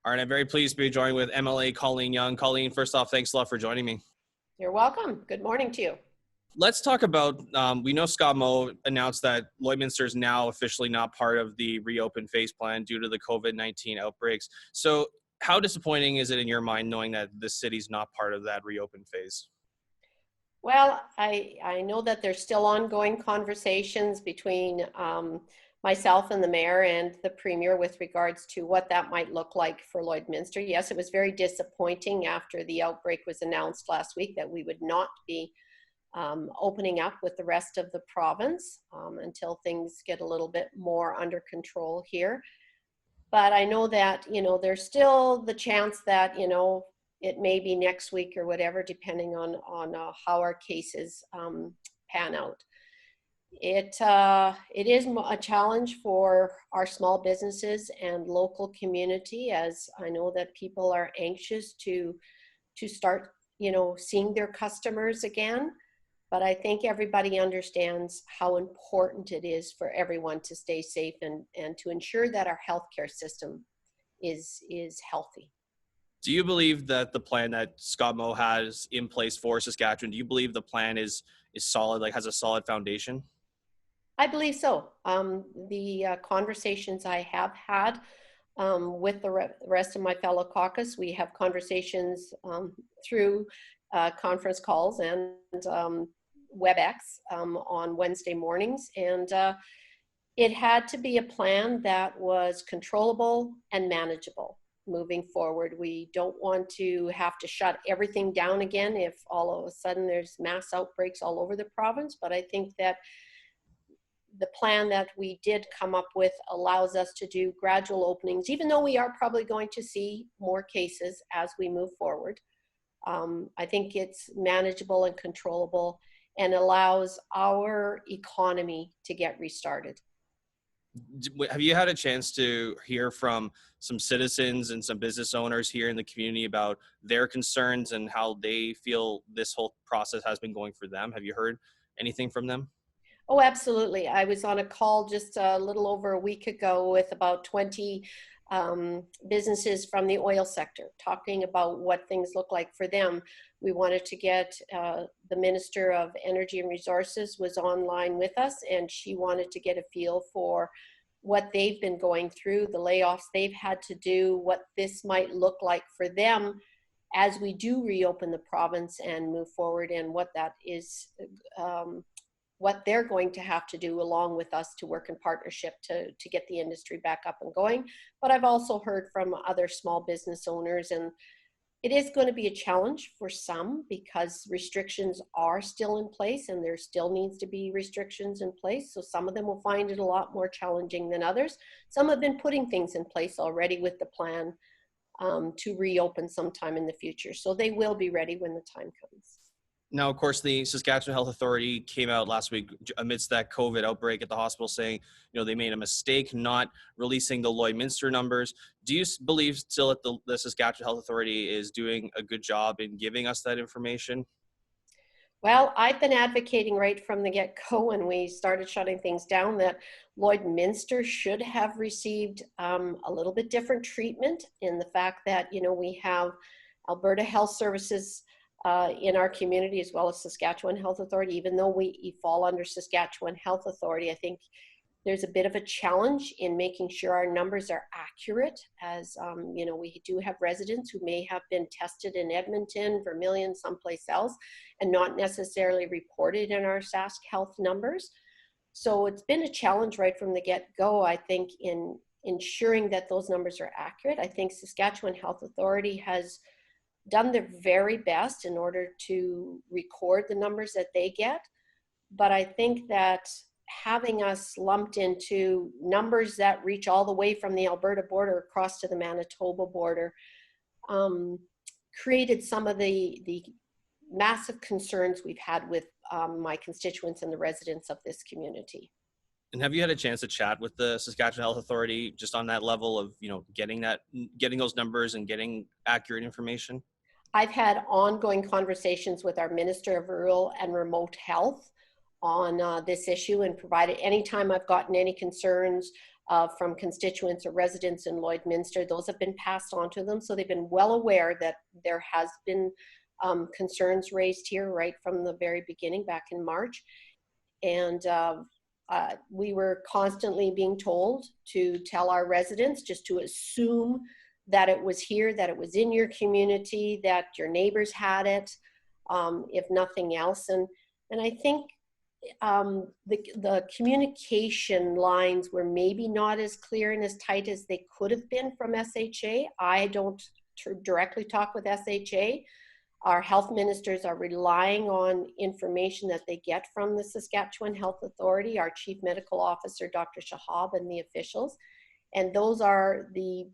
All right, I'm very pleased to be joined with MLA Colleen Young. Colleen, first off, thanks a lot for joining me. You're welcome. Good morning to you. Let's talk about, we know Scott Moe announced that Lloydminster is now officially not part of the reopen phase plan due to the COVID-19 outbreaks. So how disappointing is it in your mind knowing that the city's not part of that reopen phase? Well, I know that there's still ongoing conversations between myself and the mayor and the premier with regards to what that might look like for Lloydminster. Yes, it was very disappointing after the outbreak was announced last week that we would not be opening up with the rest of the province until things get a little bit more under control here. But I know that, there's still the chance that, it may be next week or whatever, depending on how our cases pan out. It is a challenge for our small businesses and local community, as I know that people are anxious to start, seeing their customers again. But I think everybody understands how important it is for everyone to stay safe and to ensure that our healthcare system is healthy. Do you believe that the plan that Scott Moe has in place for Saskatchewan, do you believe the plan is solid, like has a solid foundation? I believe so. The conversations I have had with the rest of my fellow caucus, we have conversations through conference calls and WebEx on Wednesday mornings. And it had to be a plan that was controllable and manageable moving forward. We don't want to have to shut everything down again if all of a sudden there's mass outbreaks all over the province. But I think that the plan that we did come up with allows us to do gradual openings, even though we are probably going to see more cases as we move forward. I think it's manageable and controllable and allows our economy to get restarted. Have you had a chance to hear from some citizens and some business owners here in the community about their concerns and how they feel this whole process has been going for them? Have you heard anything from them? Oh, absolutely. I was on a call just a little over a week ago with about 20 businesses from the oil sector talking about what things look like for them. We wanted to get the Minister of Energy and Resources was online with us, and she wanted to get a feel for what they've been going through, the layoffs they've had to do, what this might look like for them as we do reopen the province and move forward, and what that is, what they're going to have to do along with us to work in partnership to get the industry back up and going. But I've also heard from other small business owners, and it is going to be a challenge for some because restrictions are still in place and there still needs to be restrictions in place. So some of them will find it a lot more challenging than others. Some have been putting things in place already with the plan to reopen sometime in the future. So they will be ready when the time comes. Now, of course, the Saskatchewan Health Authority came out last week amidst that COVID outbreak at the hospital saying, they made a mistake not releasing the Lloydminster numbers. Do you believe still that the Saskatchewan Health Authority is doing a good job in giving us that information? Well, I've been advocating right from the get-go when we started shutting things down that Lloydminster should have received a little bit different treatment in the fact that, we have Alberta Health Services in our community, as well as Saskatchewan Health Authority. Even though we fall under Saskatchewan Health Authority, I think there's a bit of a challenge in making sure our numbers are accurate, as we do have residents who may have been tested in Edmonton, Vermilion, someplace else, and not necessarily reported in our Sask Health numbers. So it's been a challenge right from the get-go, I think, in ensuring that those numbers are accurate. I think Saskatchewan Health Authority has done their very best in order to record the numbers that they get. But I think that having us lumped into numbers that reach all the way from the Alberta border across to the Manitoba border created some of the massive concerns we've had with my constituents and the residents of this community. And have you had a chance to chat with the Saskatchewan Health Authority just on that level of, getting those numbers and getting accurate information? I've had ongoing conversations with our Minister of Rural and Remote Health on this issue, and provided anytime I've gotten any concerns from constituents or residents in Lloydminster. Those have been passed on to them, so they've been well aware that there has been concerns raised here right from the very beginning back in March. And we were constantly being told to tell our residents just to assume that it was here, that it was in your community, that your neighbors had it, if nothing else. And I think the communication lines were maybe not as clear and as tight as they could have been from SHA. I don't directly talk with SHA. Our health ministers are relying on information that they get from the Saskatchewan Health Authority, our Chief Medical Officer, Dr. Shahab, and the officials. And those are the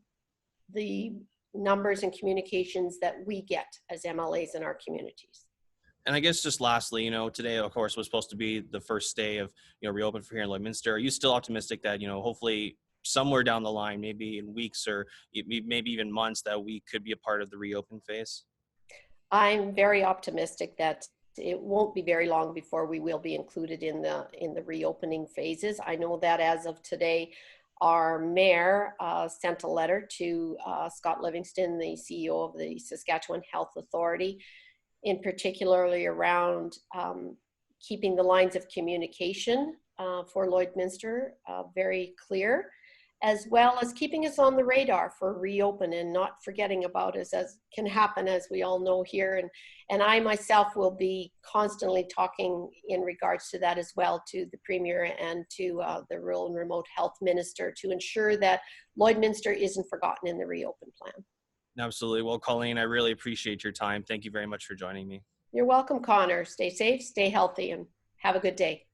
numbers and communications that we get as MLAs in our communities. And I guess just lastly, today, of course, was supposed to be the first day of, reopen for here in Lloydminster. Are you still optimistic that, hopefully somewhere down the line, maybe in weeks or maybe even months, that we could be a part of the reopen phase? I'm very optimistic that it won't be very long before we will be included in the reopening phases. I know that as of today, our mayor sent a letter to Scott Livingston, the CEO of the Saskatchewan Health Authority, in particularly around keeping the lines of communication for Lloydminster very clear, as well as keeping us on the radar for reopen and not forgetting about us, as can happen, as we all know here. And I myself will be constantly talking in regards to that as well to the Premier and to the Rural and Remote Health Minister to ensure that Lloydminster isn't forgotten in the reopen plan. Absolutely. Well, Colleen, I really appreciate your time. Thank you very much for joining me. You're welcome, Connor. Stay safe, stay healthy, and have a good day.